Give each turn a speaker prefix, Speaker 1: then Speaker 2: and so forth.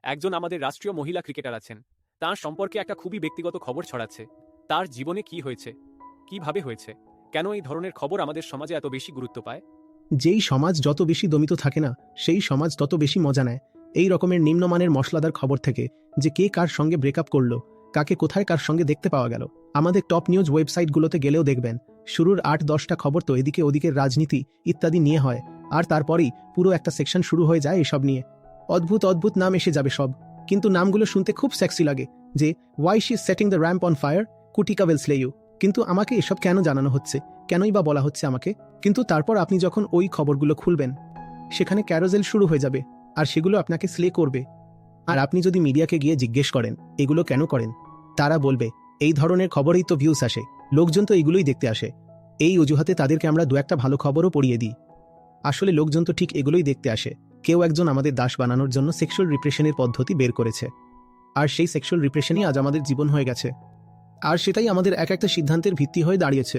Speaker 1: একজন আমাদের রাষ্ট্রীয় মহিলা ক্রিকেটার আছেন। তার সম্পর্কে একটা খুবই ব্যক্তিগত খবর ছড়াচ্ছে। তার জীবনে কি হয়েছে, কিভাবে হয়েছে, কেন এই ধরনের খবর আমাদের সমাজে এত বেশি গুরুত্ব পায়?
Speaker 2: যেই সমাজ যত বেশি দমিত থাকে না, সেই সমাজ তত বেশি মজা নেয় এই রকমের নিম্নমানের মশলাদার খবর থেকে, যে কে কার সঙ্গে ব্রেকআপ করলো, কাকে কোথায় কার সঙ্গে দেখতে পাওয়া গেল। আমাদের টপ নিউজ ওয়েবসাইটগুলোতে গেলেও দেখবেন শুরুর 8-10টা খবর তো এদিকে ওদিকের রাজনীতি ইত্যাদি নিয়ে হয়, আর তারপরেই পুরো একটা সেকশন শুরু হয়ে যায় এসব নিয়ে। অদ্ভুত অদ্ভুত নাম এসে যাবে সব, কিন্তু নামগুলো শুনতে খুব সেক্সি লাগে, যে why she setting the ramp on fire, কুটিকা উইল স্লে ইউ। কিন্তু আমাকে এসব কেন জানানো হচ্ছে, কেনই বা বলা হচ্ছে আমাকে? কিন্তু তারপর আপনি যখন ওই খবরগুলো খুলবেন, সেখানে ক্যারোজেল শুরু হয়ে যাবে, আর সেগুলো আপনাকে স্লে করবে। আর আপনি যদি মিডিয়াকে গিয়ে জিজ্ঞেস করেন এগুলো কেন করেন, তারা বলবে এই ধরনের খবরেই তো ভিউস আসে, লোকজন তো এগুলোই দেখতে আসে। এই অজুহাতে তাদেরকে আমরা দু একটা ভালো খবরও পড়িয়ে দিই। আসলে লোকজন তো ঠিক এগুলোই দেখতে আসে। কেউ একজন আমাদের দাস বানানোর জন্য সেক্সুয়াল রিপ্রেশনের পদ্ধতি বের করেছে, আর সেই সেক্সুয়াল রিপ্রেশনই আজ আমাদের জীবন হয়ে গেছে। আর সেটাই আমাদের এক একটা সিদ্ধান্তের ভিত্তি হয়ে দাঁড়িয়েছে।